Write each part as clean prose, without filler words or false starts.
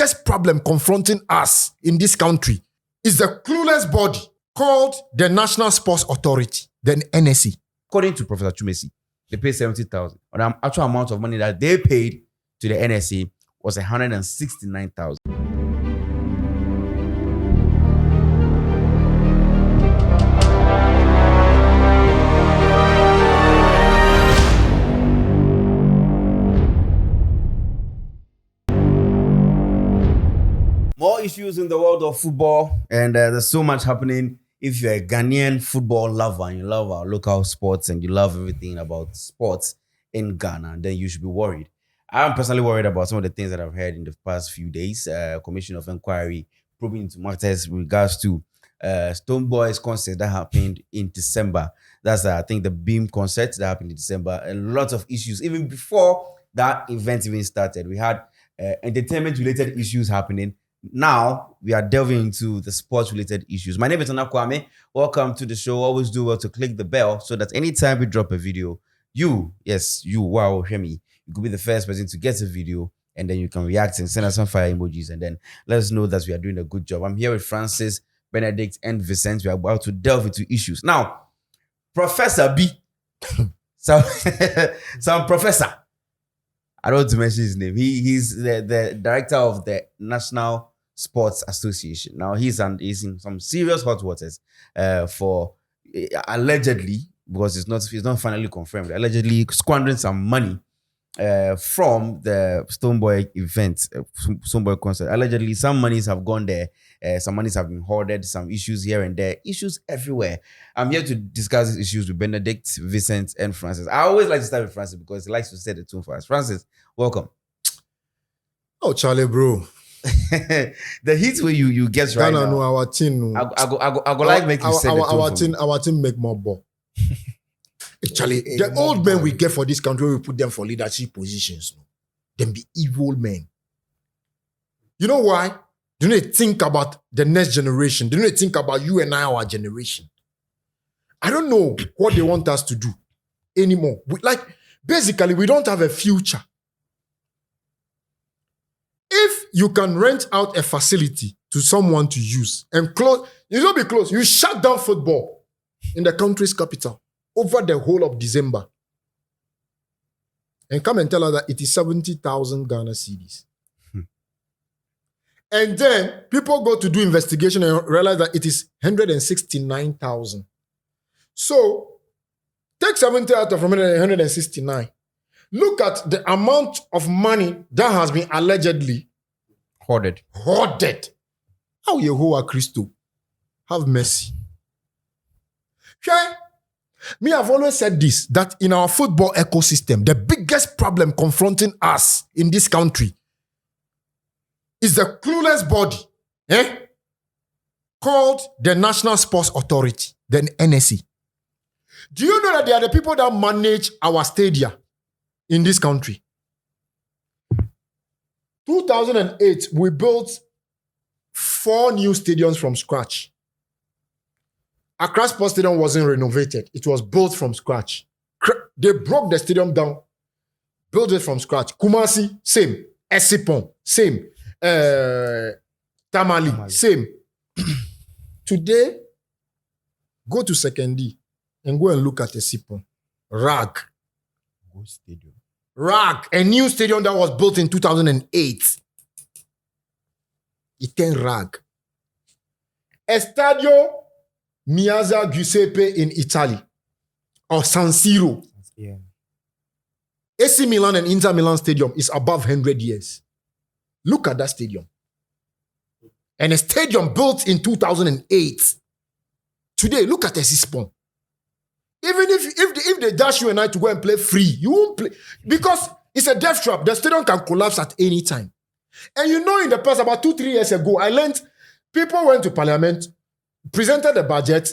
biggest problem confronting us in this country is the clueless body called the National Sports Authority, the NSA. According to Professor Twumasi, they paid 70,000. The actual amount of money that they paid to the NSA was 169,000. More issues in the world of football, and there's so much happening. If you're a Ghanaian football lover and you love our local sports and you love everything about sports in Ghana, then you should be worried. I'm personally worried about some of the things that I've heard in the past few days. Commission of Inquiry probing into matters with regards to Stonebwoy's concert that happened in December. That's, I think, the Beam concert that happened in December. A lot of issues. Even before that event even started, we had entertainment-related issues happening. Now, we are delving into the sports-related issues. My name is Kwame. Welcome to the show. Always do well to click the bell so that anytime we drop a video, you, wow, hear me, you could be the first person to get a video, and then you can react and send us some fire emojis, and then let us know that we are doing a good job. I'm here with Francis, Benedict, and Vincent. We are about to delve into issues. Now, Professor B, some professor, I don't want to mention his name. He's the director of the National Sports Association. Now, he's in some serious hot waters for allegedly, because it's not finally confirmed, allegedly squandering some money from the Stonebwoy event, Stonebwoy concert. Allegedly, some monies have gone there, some monies have been hoarded, some issues here and there, issues everywhere. I'm here to discuss these issues with Benedict, Vincent, and Francis. I always like to start with Francis because he likes to set the tone for us. Francis, welcome. Oh, Charlie, bro. The heat where you get right now. No, our team. I go like make you set the tone our team make more ball. Actually, the old men we get for this country, we put them for leadership positions. Them be evil men. You know why? Do they think about the next generation? Do they think about you and I, our generation? I don't know what they want us to do anymore. Basically, we don't have a future. If you can rent out a facility to someone to use and close, you don't be close, you shut down football in the country's capital over the whole of December. And come and tell us that it is 70,000 Ghana cedis. And then people go to do investigation and realize that it is 169,000. So take 70 out of 169. Look at the amount of money that has been allegedly hoarded. How Yehovah Christo, have mercy. Okay? Me, I've always said this, that in our football ecosystem, the biggest problem confronting us in this country is the clueless body called the National Sports Authority, the NSA. Do you know that they are the people that manage our stadia in this country? 2008, we built 4 new stadiums from scratch. Accra Sports Stadium wasn't renovated. It was built from scratch. They broke the stadium down, built it from scratch. Kumasi, same. Esipon, same. Tamale, same. Today, go to Sekendi and go and look at Esipon. Rag, a new stadium that was built in 2008. It rag. Estadio Miazza Giuseppe in Italy, or San Siro. Yeah. AC Milan and Inter Milan stadium is above 100 years. Look at that stadium. And a stadium built in 2008. Today, look at Esipon. Even if they dash you and I to go and play free, you won't play. Because it's a death trap. The stadium can collapse at any time. And you know, in the past, about 2-3 years ago, I learned people went to parliament, presented a budget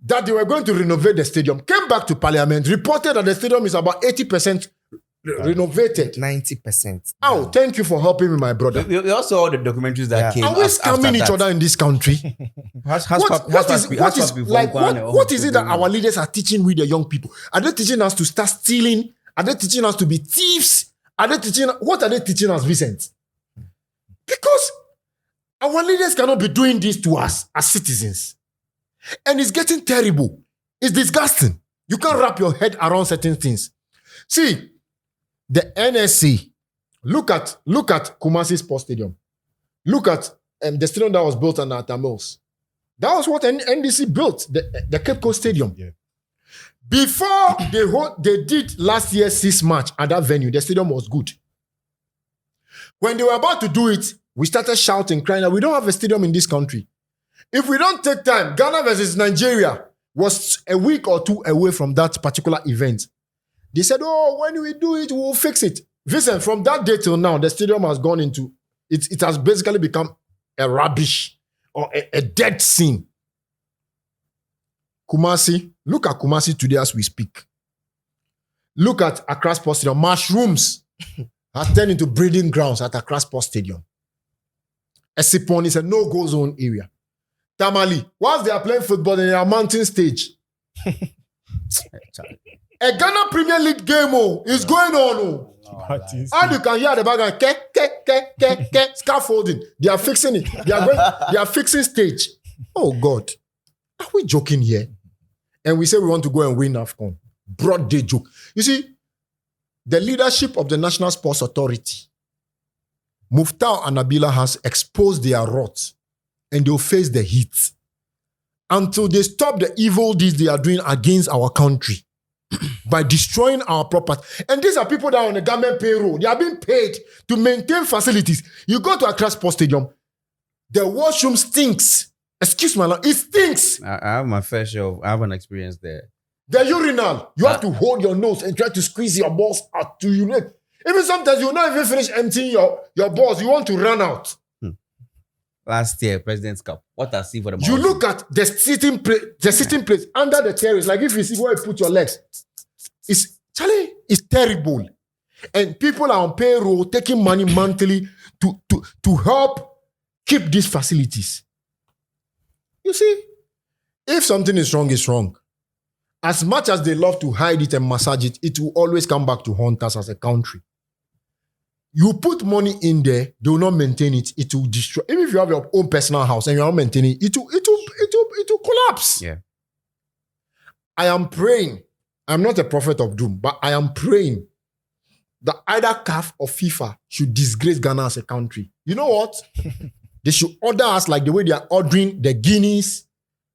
that they were going to renovate the stadium, came back to parliament, reported that the stadium is about 80% renovated. 90%. Oh, thank you for helping me, my brother. We also saw the documentaries that came. Are we scamming each other in this country? What is it that our leaders are teaching with the young people? Are they teaching us to start stealing? Are they teaching us to be thieves? What are they teaching us, Vincent? Because Our leaders cannot be doing this to us as citizens. And it's getting terrible. It's disgusting. You can't wrap your head around certain things. See, the NSA, look at Kumasi Sports Stadium. Look at the stadium that was built on Tamils. That was what NDC built, the Cape Coast Stadium. Yeah. Before they did last year's 6 match at that venue, the stadium was good. When they were about to do it, we started shouting, crying that we don't have a stadium in this country. If we don't take time, Ghana versus Nigeria was a week or two away from that particular event. They said, oh, when we do it, we'll fix it. Listen, from that day till now, the stadium has gone into, it has basically become a rubbish or a dead scene. Kumasi, look at Kumasi today as we speak. Look at Accra Sports Stadium. Mushrooms have turned into breeding grounds at Accra Sports Stadium. Esipon is a no-go zone area. Tamale, whilst they are playing football in their mountain stage, a Ghana Premier League game is going on. And you can hear the background, scaffolding. They are fixing it. They are fixing stage. Oh God, are we joking here? And we say we want to go and win AFCON. Broad day joke. You see, the leadership of the National Sports Authority, Muftau and Nabila, has exposed their rot, and they'll face the heat until they stop the evil deeds they are doing against our country by destroying our property. And these are people that are on the government payroll. They are being paid to maintain facilities. You go to Accra Sports Stadium, the washroom stinks. Excuse my language, it stinks. I have my fair share of, I have an experience there. The urinal, you have to hold your nose and try to squeeze your balls out to urinate. Even sometimes you will not even finish emptying your balls. You want to run out. Last year, President's Cup. What I see for the You look at the sitting place under the terrace, like if you see where you put your legs. It's terrible. And people are on payroll taking money monthly to help keep these facilities. You see, if something is wrong, it's wrong. As much as they love to hide it and massage it, it will always come back to haunt us as a country. You put money in there, they will not maintain it. It will destroy. Even if you have your own personal house and you are not maintaining it, it will collapse. Yeah. I am praying. I'm not a prophet of doom, but I am praying that either CAF or FIFA should disgrace Ghana as a country. You know what? They should order us like the way they are ordering the Guineas,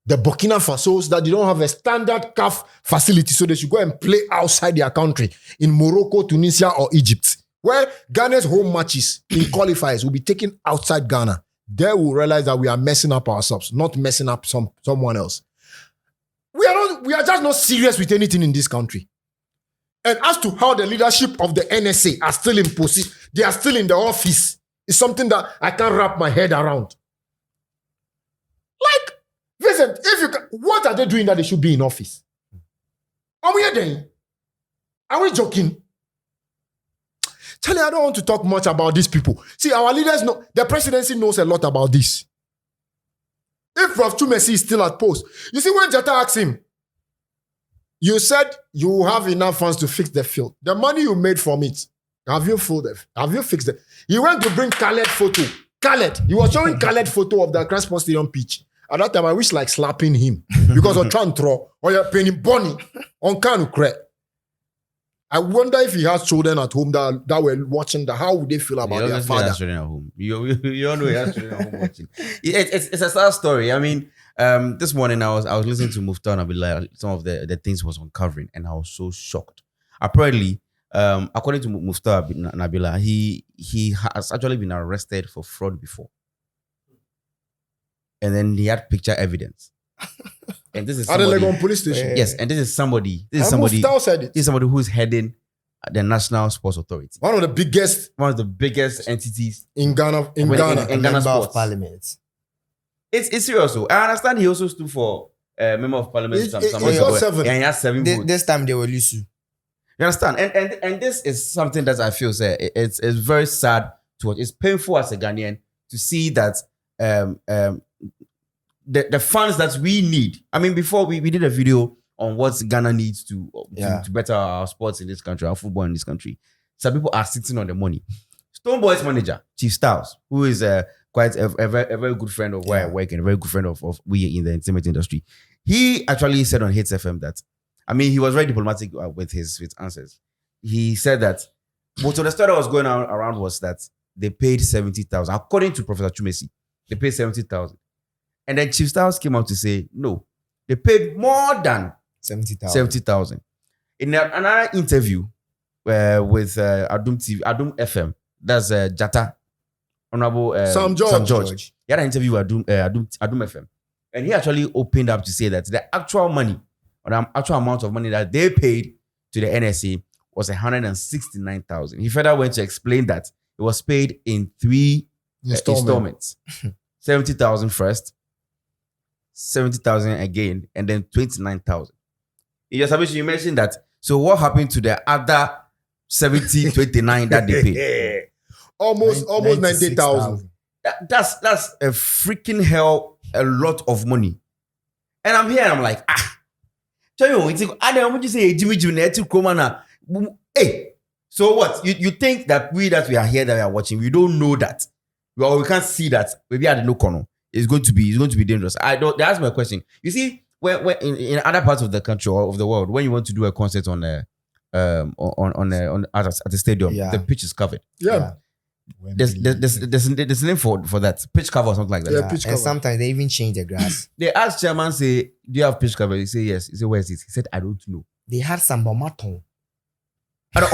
the Burkina Fasos, that they don't have a standard CAF facility, so they should go and play outside their country in Morocco, Tunisia, or Egypt, where Ghana's home matches in qualifiers will be taken outside Ghana. There we'll realize that we are messing up ourselves, not messing up someone else. We are just not serious with anything in this country. And as to how the leadership of the NSA are still in position, they are still in the office, it's something that I can't wrap my head around. Like, listen, what are they doing that they should be in office? Are we doing? Are we joking? Charlie, I don't want to talk much about these people. See, our leaders know, the presidency knows a lot about this. If Prof Twumasi is still at post, you see, when Jata asked him, you said you have enough funds to fix the field. The money you made from it, have you fixed it? He went to bring Khaled photo. Khaled, he was showing Khaled photo of the Accra Sports Stadium pitch. At that time, I wish like slapping him because of trying to throw or you're paying Bonnie on Kanu Kre. I wonder if he has children at home that were watching that. How would they feel about their father? Has children at home. You all know he has children at home watching. It's a sad story. I mean, this morning I was listening to Muftau Nabila, some of the things he was uncovering, and I was so shocked. Apparently, according to Muftau Nabila, he has actually been arrested for fraud before, and then he had picture evidence. And this is at the Legon police station. Yes, and this is somebody who is heading the National Sports Authority. One of the biggest entities in Ghana. In Ghana sports. Of Parliament. It's serious. So I understand he also stood for member of Parliament. He got 7. And he has 7 votes. This time they will lose you. You understand? And this is something that I feel it's very sad to watch. It's painful as a Ghanaian to see that the funds that we need. I mean, before we did a video on what Ghana needs to better our sports in this country, our football in this country. Some people are sitting on the money. Stonebwoy's manager, Chief Styles, who is quite a very good friend of where I work and a very good friend of we in the entertainment industry. He actually said on Hits FM that, I mean, he was very diplomatic with his answers. He said that most of the story that was going on around was that they paid 70,000. According to Professor Twumasi, they paid 70,000. And then Chief Styles came out to say, no, they paid more than 70,000. In another interview with Adum FM, that's Jata, Honorable Sam George. He had an interview with Adum FM. And he actually opened up to say that the actual money, or the actual amount of money that they paid to the NSA was 169,000. He further went to explain that it was paid in 3 installments. 70,000 first, 70,000 again, and then 29,000. You mentioned that. So what happened to the other 29 that they paid? Almost 90,000. That's a freaking hell, a lot of money. And I'm here and I'm like, tell you, what you say, Jimmy, hey, so what? You think that we are here, that we are watching, we don't know that. Well, we can't see that. Maybe at the no corner. It's going to be dangerous. That's my question. You see, when in other parts of the country or of the world, when you want to do a concert at the stadium, the pitch is covered. Yeah. There's a name for that, pitch cover or something like that. Yeah, pitch cover. And sometimes they even change the grass. They asked chairman, say, do you have pitch cover? He say yes. He said, where is it? He said, I don't know. They had some bomaton. Jesus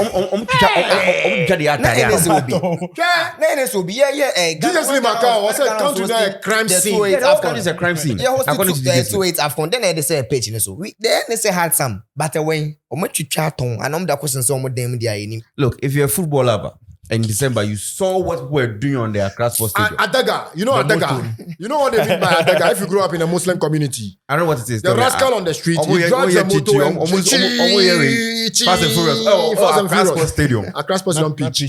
Macau was a country a crime scene. It's a crime scene. According to the AFCON, then they say a page. So the NSA had some, but when much chat on and the question so much them there. Look, if you're a football lover, in December, you saw what we're doing on the Accra Sports Stadium. Adaga. You know Adaga. You know what they mean by Adaga if you grow up in a Muslim community. I don't know what it is. The rascal on the street. He drives a motor and Fast and Furious. Accra Sports Stadium. Accra Sports Stadium pitch.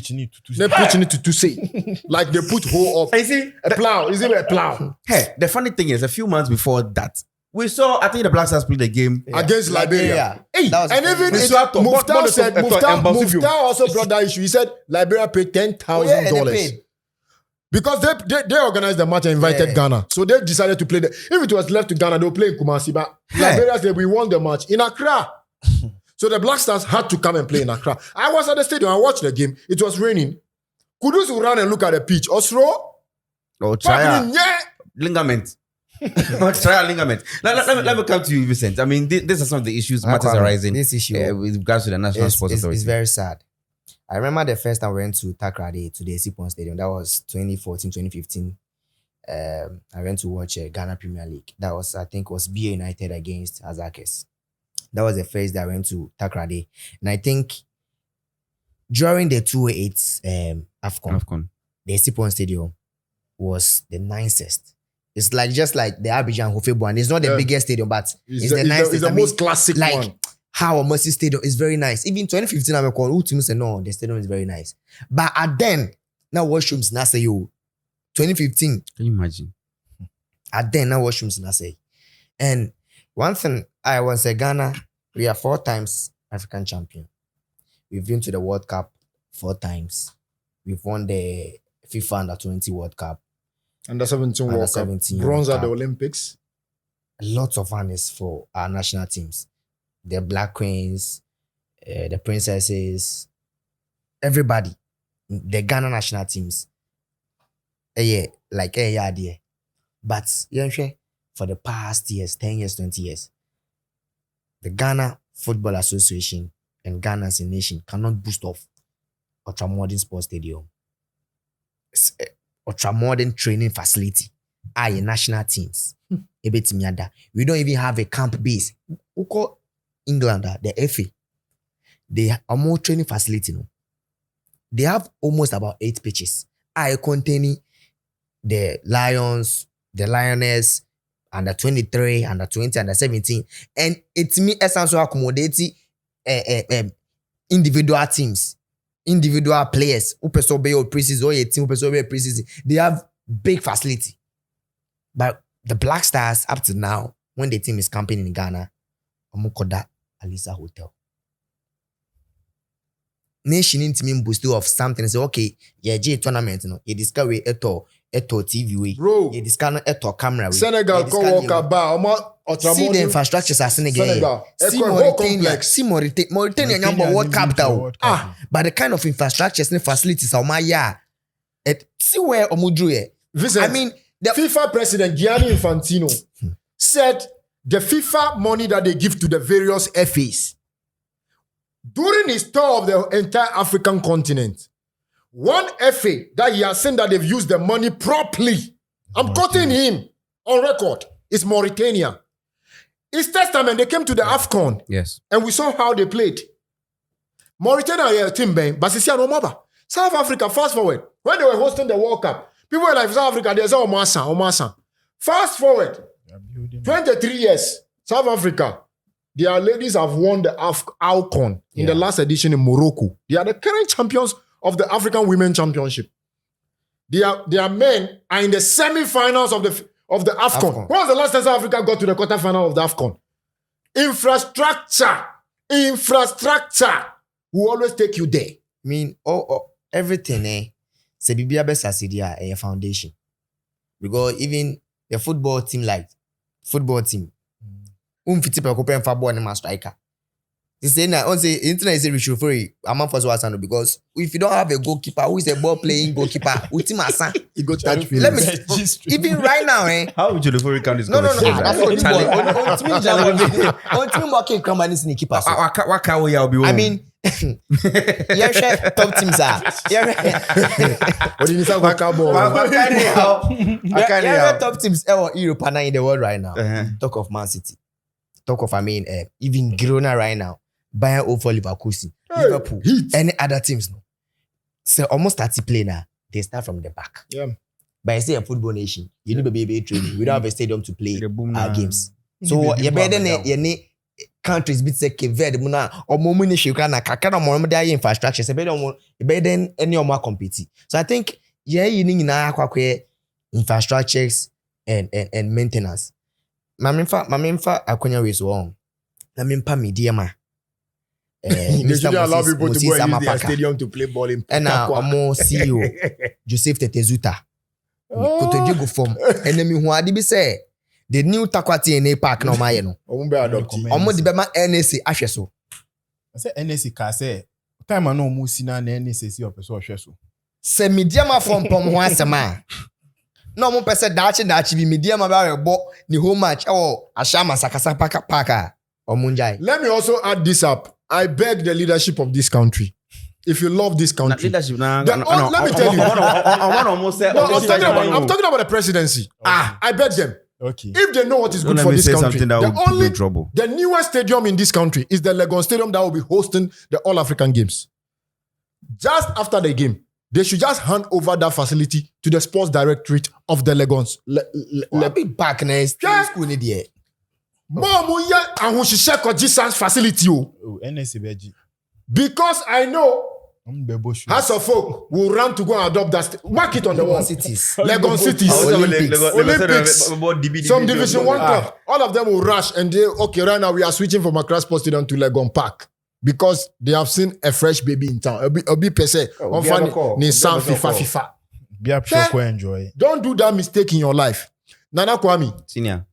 They pitch need to say. Like they put hole up. You see? A plow. Is it a plow? Hey, the funny thing is, a few months before that, we saw, I think the Black Stars played the game against Liberia. Hey, and even Muftar also brought that issue. He said Liberia paid $10,000 because they organized the match and invited Ghana. So they decided to play if it was left to Ghana, they'll play in Kumasi. But Liberia said we won the match in Accra. So the Black Stars had to come and play in Accra. I was at the stadium. I watched the game. It was raining. Kudus would run and look at the pitch. Osro. Ligament. Trial ligament. Let me come to you, Vincent. I mean, these are some of the issues matters arising. This issue with regards to the National Sports Authority. It's very sad. I remember the first time I went to Takrade to the Sipon Stadium. That was 2014, 2015. I went to watch Ghana Premier League. That was, I think, was BA United against Azakes. That was the first day I went to Takrade. And I think during the 2008 AFCON, the Sipon Stadium was the nicest. It's like just like the Abidjan Hofebo, and it's not the biggest stadium, but it's the nicest. It's the most classic one. How Mercy Stadium is very nice. Even 2015, I'm calling team said no, the stadium is very nice. But then now washrooms na say you 2015. Can you imagine? Then now washrooms na say. And one thing I want to say, Ghana, we are 4 times African champion. We've been to the World Cup 4 times. We've won the FIFA Under-20 World Cup. Under 17 World Cup. Bronze at the Olympics. Lots of honors for our national teams. The Black Queens, the Princesses, everybody. The Ghana national teams. But for the past years, 10 years, 20 years, the Ghana Football Association and Ghana as a nation cannot boost off ultra-modern sports stadium. Ultra-modern training facility. National teams. We don't even have a camp base. We call England, the FA. They are more training facility. No? They have almost about 8 pitches. Containing the Lions, the Lioness, under 23, under 20, under 17. And it's me essentially accommodating individual teams. Individual players who pursue preseason or a team who pursue preseason, they have big facility. But the Black Stars up to now, when the team is camping in Ghana, Amukoda Alisa Hotel. nation into me boost of something. Say, okay, yeah, J tournament, no, you discover eto TV way, Bro. you discover eto camera way. Senegal call Walker Bar. See the infrastructures as Senegal. See Mauritania. See Mauritania number world capital. But the kind of infrastructures and facilities are my see where Omudru. Vincent, I mean, the FIFA president Gianni Infantino said the FIFA money that they give to the various FAs during his tour of the entire African continent, one FA that he has seen that they've used the money properly, I'm quoting him on record, is Mauritania. His testament, they came to the AFCON. Yes. And we saw how they played. Mauritania, team bang, but South Africa, fast forward, when they were hosting the World Cup, people were like, South Africa, there's Omasa. Fast forward, 23 years, South Africa, their ladies have won the AFCON in the last edition in Morocco. They are the current champions of the African Women Championship. Their men are in the semi-finals of the AFCON. When was the last time South Africa got to the quarterfinal of the AFCON? Infrastructure will always take you there. I mean, everything, say Bibia best as a foundation. Because even the football team, fiti pe ko pen fa ball na striker. They say na on say internet is a ritual for you. I'm for so because if you don't have a goalkeeper who is a ball playing goalkeeper, ultimasa, He go touch me. let me even right now, How would you recount this No. conversation? That's what on team working companies in keeper. I mean, yeah, top teams are. What did you say about cowboy? Yeah, top teams Europe and in the world right now. Talk of Man City. Talk of even Girona right now. Bayern over Leverkusen, Liverpool, any other teams no. So almost 30 play now. They start from the back. Yeah. But I say a football nation, you need to be training. We don't have a stadium to play our games. So you better than countries bit say Cape muna or momuni shika na kakana mo dey infrastructure. You better than any more compete. So I think you need na akwa infrastructures and maintenance. Mamimfa akonya we so on. Mamimpa mediama. They should allow people to go and use their stadium to play ball in and Omo CEO Joseph Tetezuta Kotojogo form and then who adi be say the new Takwati in a park no my no Omo di bema NSA ahwe so I say NSA ka say time no mu sina na NSA si opeso ahwe so se mediama from pom ho asema no mo pese dachi bi mediama ba bo ni home match ashama sakasa paka omunjai. Let me also add this up. I beg the leadership of this country. If you love this country, let me tell you. I'm talking about the presidency. Okay. I beg them. Okay. If they know what is good Don't for let me this say country, something that will put me in trouble. the newest stadium in this country is the Legon Stadium that will be hosting the All African Games. Just after the game, they should just hand over that facility to the sports directorate of the Legons. Let me back next school in there. Facility. Oh, NSA beji. Because I know Beboshu. House of Folk will run to go and adopt that. Mark it on the wall. Cities. Legon cities. Olympics. Some Division 1 club. All of them will rush and they, okay, right now we are switching from Accra Sports Stadium to Legon Park. Because they have seen a fresh baby in town. A bit per se. FIFA. Be up sure enjoy. Don't do that mistake in your life. Nana Kwame. Senior.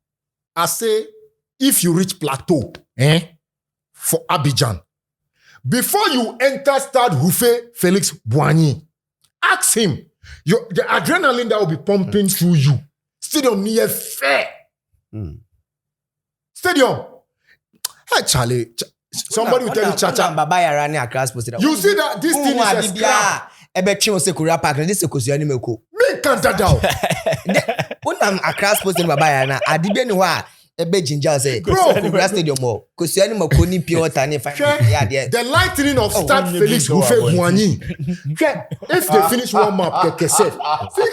I say, if you reach plateau, for Abidjan, before you enter Stade Houffet Felix Boigny, ask him, the adrenaline that will be pumping through you. Stadium near fair. Stadium. Hey, Charlie. Somebody will tell you, Chacha. You see that this thing is a scrap. Ebe chi ose Korea Park na this ekosi ani meko. Me can't that down. Unam Accra Sports ni baba ya na adibe ni ho a ebe jinja say Korea Stadium mo. Kosi ani meko ni pure water ni fine. The lightning of Stade Felix Houffet-Boigny. If they finish warm up, see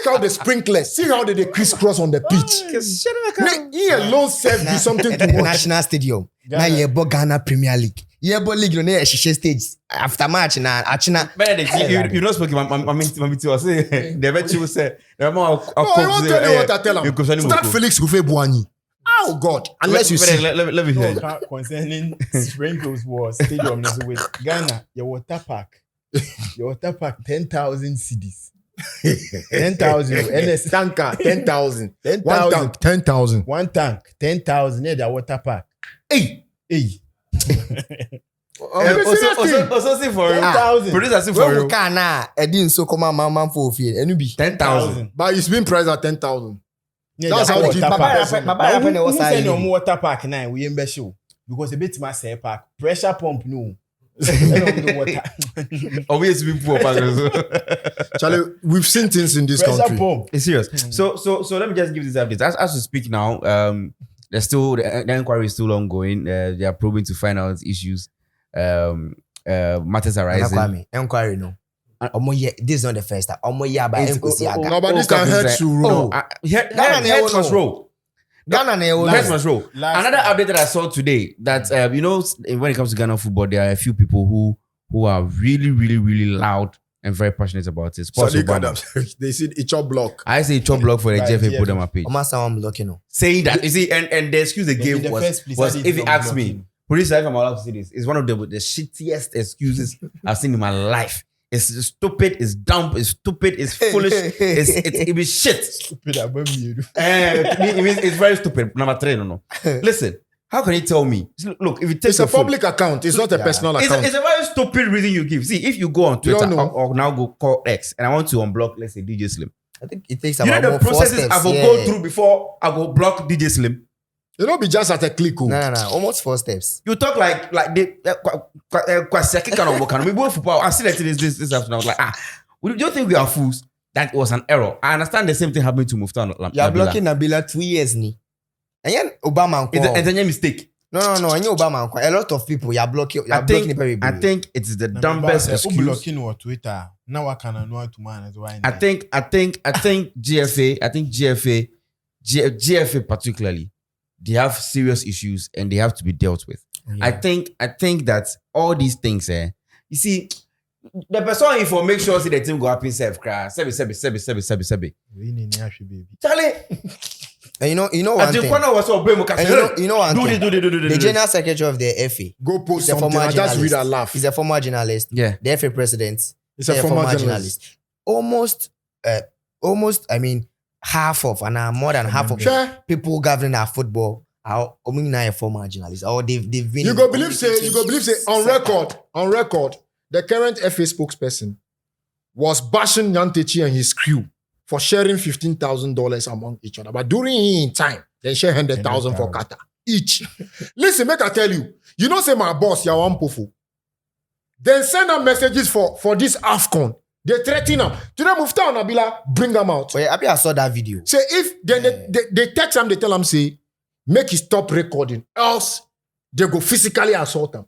how the sprinklers, see how they crisscross on the pitch. He alone serve do something to watch. National Stadium. Na yebo Ghana Premier League. Yebo League no na shishe stage after match na achina. You not speaking my say the virtue say I won't tell you what I tell him. Stade Felix Houffet-Boigny. Oh God! Unless you see. Let me hear. Concerning sprinkles was stadium with Ghana, your water park. Your water park 10,000 cedis. 10,000 NSA Tanker, 10,000. 1 10,000. tank, 10,000. one tank 10,000. Yeah, the water park. Hey! Also see for you. 10,000. Producer see for When we you. can now, Edin so come on, man for field. And you be 10,000. But it's been priced at 10,000. Yeah, That's the how they water keep park. Baba Baba Rafa ne Who was send silent. your water park now? We ain't show because a bit my say park pressure pump no. Water. Obviously, we poor. Charlie, we've seen things in this Pressure country. pump. It's serious. So let me just give this update. As we speak now, there's still the inquiry is still ongoing. They are probing to find out issues, matters arising. Inquiry no. This is not the first time. But No, but this can hurt to roll. Heads must roll. Ghana na Heads must roll. Last Another update that I saw today that when it comes to Ghana football, there are a few people who are really, really, really loud and very passionate about it. Sports Obama. They said it's your block. I say chop block for the Right, GFA yeah. put on my page. I'm looking. Saying that, you see, and the excuse they In gave the first place, was I if did you not ask block me, him. police life I'm allowed to say this, is one of the shittiest excuses I've seen in my life. It's stupid, it's dumb, it's stupid, it's foolish, it be shit. Stupid about me. It's very stupid. Number 3, no. Listen, how can you tell me? Look, if it takes It's a your phone- public account. It's not a personal it's account. a very stupid reason you give. See, if you go on You Twitter don't know. or now go call X and I want to unblock, let's say DJ Slim. I think it takes You know about the more 4 processes steps. I will go through before I go block DJ Slim. You don't be just at a click. Oh. No. Almost 4 steps. You talk like the Kwasaki kind of work. We both football. I see that this afternoon. I was like, we don't think we are fools. That was an error. I understand the same thing happened to Muftan. You're blocking Nabila 2 years ni. And then Obama. It's a mistake. No. And you Obama. A lot of people you're blocking. You're blocking the I think it's the dumbest excuse. Blocking on Twitter. Now I can know to man as well. I think GFA particularly, they have serious issues and they have to be dealt with. Yeah. I think that all these things, you see, the person if for make sure see the team go up in self crash. Sebi. We need to baby. Charlie, And you know one at the thing. corner was so brave. And you know one thing. Do The general secretary of the FA Go post is a something. former I just read journalist. and laugh. He's a former journalist. Yeah. The FA president. It's a former journalist. Almost, I mean, half of, and more than half of Sure. people governing our football are now a former journalist. Or they've been. You go believe say on record, the current FA spokesperson was bashing Nyantechi and his crew for sharing $15,000 among each other. But during in time, they share 100,000 for Qatar each. Listen, make I tell you, you know say my boss, you are pofu. Then send them messages for this AFCON. They threaten them. Today, Mufta and Nabila bring them out. But I saw that video. Say if then they text him, they tell him say, make his stop recording, else they go physically assault him.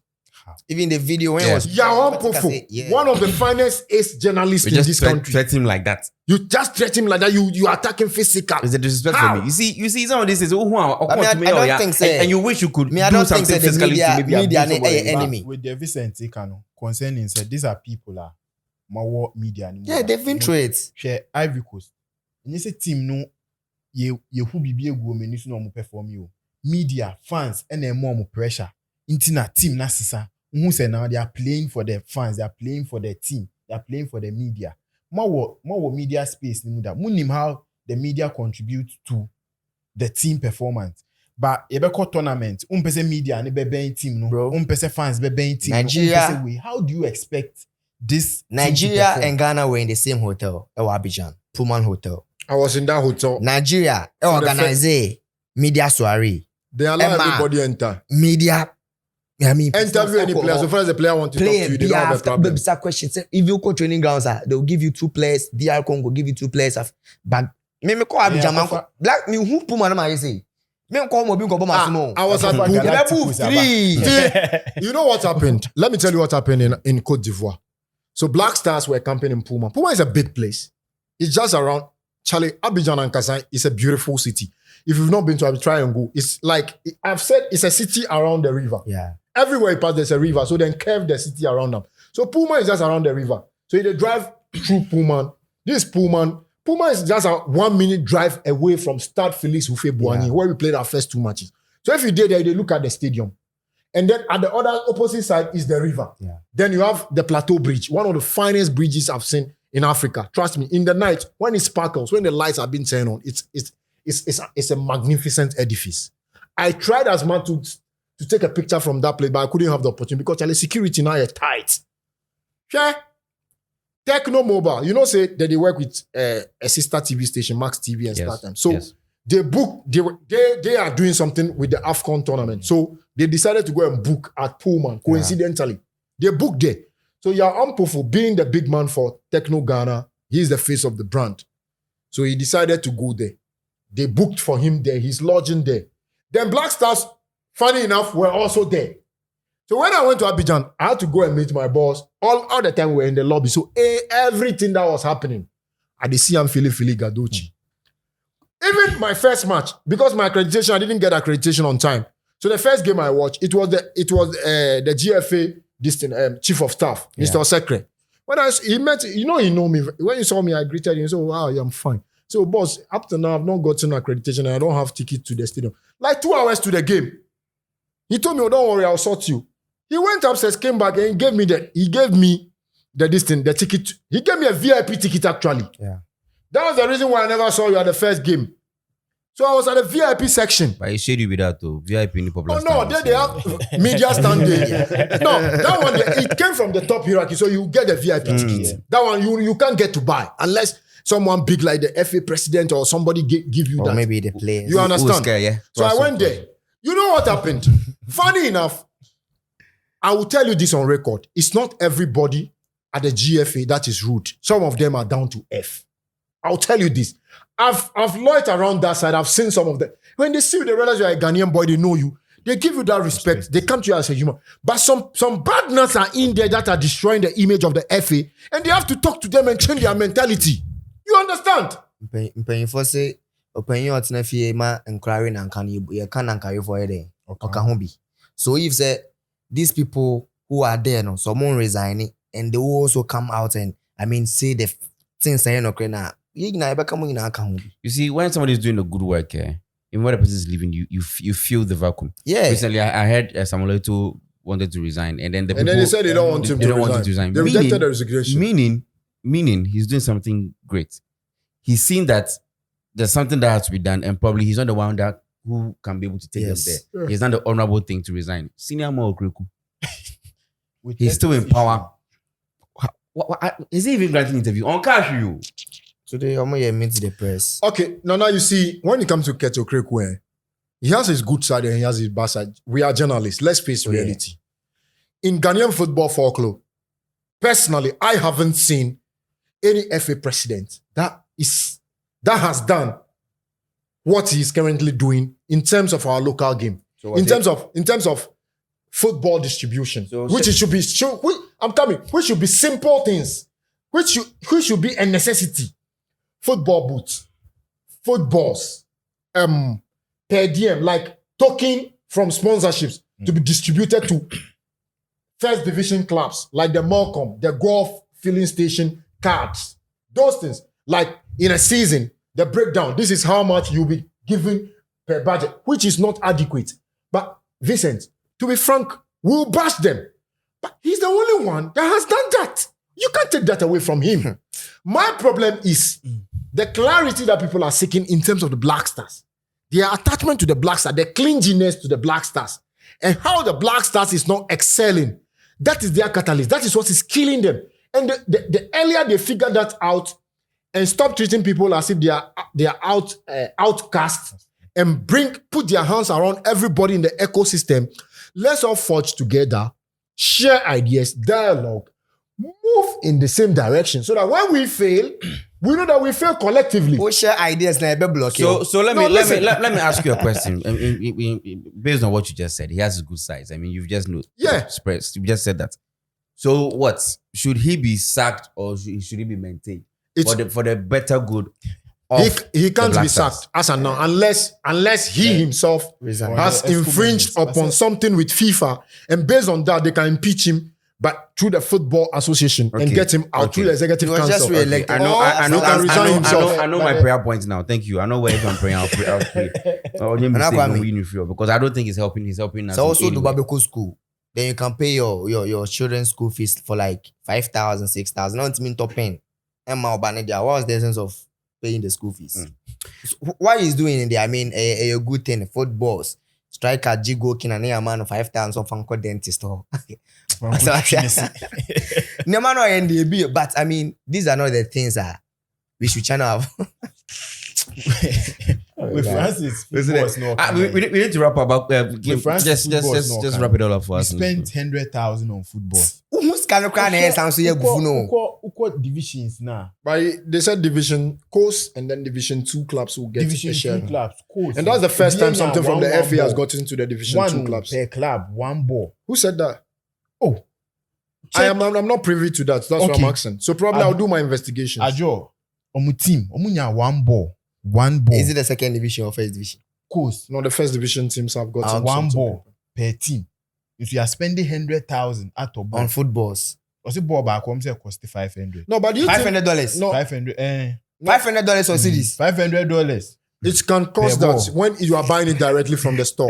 Even the video when it was Yawan Pofu, one of the finest ace journalists in this country. threaten him like that. You just threaten him like that. You attack him physical. It's a disrespect How? for me. You see, some of this is I don't think so. and you wish you could I do don't think something so. The physically to maybe media abuse somebody. enemy. With the Vicente Kano concerning said these are people my media. Yeah, they've been through it. Share Ivory Coast. And you say team no ye who be go menu so no perform you. Media, fans, and then more pressure. Intina team na sisa. Who say now they are playing for their fans, they are playing for their team, they are playing for the media. More media space ni muda. Munim how the media contribute to the team performance. But ebeko tournament, umpese media ni bebe team no, Bro. umpese fans bebe team. Nigeria- way. How do you expect this team to Nigeria perform? and Ghana were in the same hotel, Abidjan, Pullman Hotel. I was in that hotel. Nigeria For the organize media soiree, They allow Emma. everybody enter. media. I mean, Interview any player. So far as the player want to talk to you, they don't have a problem. Baby, questions. If you go training grounds, they'll give you 2 players. DR Congo give you 2 players. But me call Abidjan man. Papa. Black me who Pullman am I say? Me call mo bin ko Masimo. I was at Papa Puma. Galacticos, Level 3. See, you know what happened? Let me tell you what happened in Cote d'Ivoire. So Black Stars were camping in Puma. Puma is a big place. It's just around Charlie, Abidjan and Kasai is a beautiful city. If you've not been to Abidjan, try and go. It's like I've said, it's a city around the river. Yeah. Everywhere you pass, there's a river. So then curve the city around them. So Puma is just around the river. So you drive through Puma. This Puma is just a 1 minute drive away from Stade Félix Houphouët-Boigny, where we played our first 2 matches. So if you did there, they look at the stadium. And then at the other opposite side is the river. Yeah. Then you have the Plateau Bridge, one of the finest bridges I've seen in Africa. Trust me, in the night, when it sparkles, when the lights have been turned on, it's a magnificent edifice. I tried as much to take a picture from that place, but I couldn't have the opportunity because the security now is tight. Yeah. Techno Mobile, you know, say that they work with a sister TV station, Max TV and Star Time. So they book, they are doing something with the AFCON tournament. So they decided to go and book at Pullman, coincidentally. They booked there. So Ampofu, being the big man for Techno Ghana, he's the face of the brand. So he decided to go there. They booked for him there. He's lodging there. Then Black Stars, funny enough, were also there. So when I went to Abidjan, I had to go and meet my boss. All the time we were in the lobby. So everything that was happening, I did see him Philly Gadochi. Even my first match, because my accreditation, I didn't get accreditation on time. So the first game I watched, it was the GFA chief of staff, Mr. Osekre. When he met, he know me. When he saw me, I greeted him. So wow, I'm fine. So boss, up to now I've not gotten accreditation and I don't have ticket to the stadium. Like 2 hours to the game. He told me, oh, don't worry, I'll sort you. He went upstairs, came back, and he gave me the ticket. He gave me a VIP ticket, actually. Yeah. That was the reason why I never saw you at the first game. So I was at the VIP section. But he showed you without to VIP in the popular. Oh no, they have media stand there. No, that one, it came from the top hierarchy, so you get the VIP ticket. That one, you can't get to buy unless someone big like the FA president or somebody give you or that. maybe the players. You understand? Scared, yeah. So I went there. You know what happened? Funny enough, I will tell you this on record. It's not everybody at the GFA that is rude. Some of them are down to F. I'll tell you this. I've loitered around that side. I've seen some of them. When they see you, they realize you're a Ghanaian boy, they know you. They give you that respect. They come to you as a human. But some bad nuts are in there that are destroying the image of the FA, and they have to talk to them and change their mentality. You understand? Mpanyinfo say opanyin otena fie ma nkrare na nka ye kan na nkawe for there. Oka ho bi. So if say these people who are there no someone resigning and they will also come out and say the things say no na you see, when somebody is doing a good work, even when the person is leaving, you feel the vacuum. Yeah. Recently, I heard Samuel Eto'o wanted to resign, and then they said they don't want him to resign. They rejected the resignation. Meaning he's doing something great. He's seen that there's something that has to be done, and probably he's not the one who can be able to take them there. Yeah. He's not the honorable thing to resign. Senior Mo Okreku. He's still in power. Is he even granting interview on cash you? Today, I'm going to meet the press. Okay, now you see, when it comes to Keto Krekwe, he has his good side and he has his bad side. We are journalists. Let's face reality. In Ghanaian football folklore, personally, I haven't seen any FA president that has done what he is currently doing in terms of our local game. So in terms of football distribution, which should be simple things, which should be a necessity. Football boots, footballs, per diem, like token from sponsorships to be distributed to first division clubs like the Malcolm, the golf filling station cards, those things. Like in a season, the breakdown, this is how much you'll be given per budget, which is not adequate. But Vincent, to be frank, we'll bash them. But he's the only one that has done that. You can't take that away from him. My problem is the clarity that people are seeking in terms of the Black Stars. Their attachment to the Black Stars, the clinginess to the Black Stars, and how the Black Stars is not excelling. That is their catalyst. That is what is killing them. And the earlier they figure that out and stop treating people as if they are outcasts and put their hands around everybody in the ecosystem, let's all forge together, share ideas, dialogue, move in the same direction so that when we fail, we know that we fail collectively. We share ideas now, block you. So let me ask you a question. Based on what you just said, he has a good size. You've just expressed. You just said that. So what? Should he be sacked or should he be maintained for the better good? He can't be sacked as of now unless he himself has infringed upon something with FIFA, and based on that they can impeach him but through the Football Association and Okay. get him out through the Executive He was just Council. re-elected. I know, Oh, I know, he can I resign know, himself. I know my prayer point now. Thank you. I know where if I'm praying, I'll pray. Because I don't think he's helping. He's helping us. So also in do any way. Babeko school. Then you can pay your children's school fees for like 5,000, 6,000. Not mean top pen. And my what was the essence of paying the school fees? So what he's doing in there, I mean, a good thing. Footballs, striker, Jigo, Kinane, a man of 5,000, some fanco dentist. No man or NDB, but I mean, these are not the things that we should channel have. With Francis, Listen, football is not we need to wrap up. France, football is not Just kind. wrap it all up for we us. spent 100,000 on football. Who's kind of crying and sounds so yeah, Uko divisions now. But they said Division Coast and then Division 2 clubs will get a Division share. 2 clubs. Course. And that's the first time something from the one FA has ball. gotten to the Division 2 one clubs. per club, one ball. Who said that? Oh, I'm not privy to that. That's what Okay. I'm asking. So probably I'll do my investigations. Ajo, omu team, omunya one ball. One ball. Is it the second division or first division? Course. No, the first division teams have gotten One some ball per team. If you are spending 100,000 at a ball, On footballs. what's the ball back home say cost 500. No, but do you think $500. no, $500. $500 for cities. $500. it can cost Per that ball. when you are buying it directly from the store.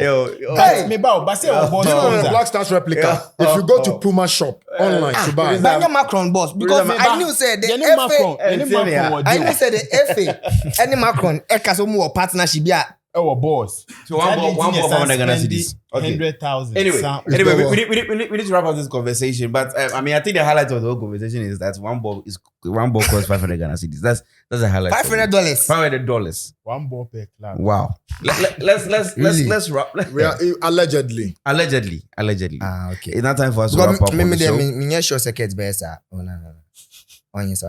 But me bow, but say our boss Do you know the sponsor. Black Stars replica? Yeah. If you go to Puma shop online to buy, But Macron boss, because I knew said the Any FA. Macron, any tell me, Macron I knew said the FA. Any Macron, Ekasomu or partnership, yeah. our boss. So one ball for Ghana cities. Okay. 100,000. Anyway, It's better. we need to wrap up this conversation. But I mean, I think the highlight of the whole conversation is that one ball costs 500 Ghana cities. That's a highlight. $500. $500. One ball per club. Wow. Let's wrap. we are allegedly. Allegedly. Ah, okay. It's not time for us to wrap up on the show. Me sure seconds best. Oh no. On yes.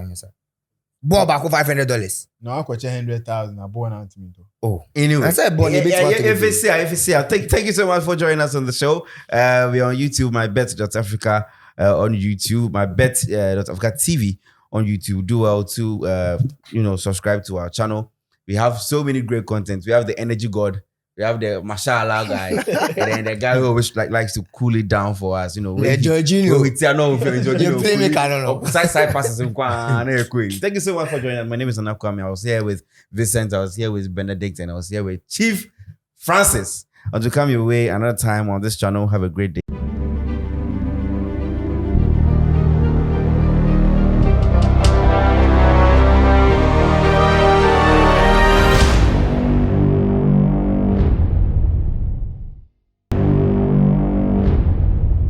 Ball back $500. No, I coach 100,000. I born out to me though. Oh. Anyway, I said Bonnie FCA. Thank you so much for joining us on the show. We're on YouTube, MYBET.AFRICA on YouTube, MYBET.AFRICA TV on YouTube. Do well to subscribe to our channel. We have so many great content. We have the Energy God. We have the Mashallah guy, and then the guy who always likes to cool it down for us. Jorginho. Jorginho. Playmaker, no. Side passes. Thank you so much for joining us. My name is Anakwame. I was here with Vincent. I was here with Benedict, and I was here with Chief Francis. Until come your way another time on this channel. Have a great day.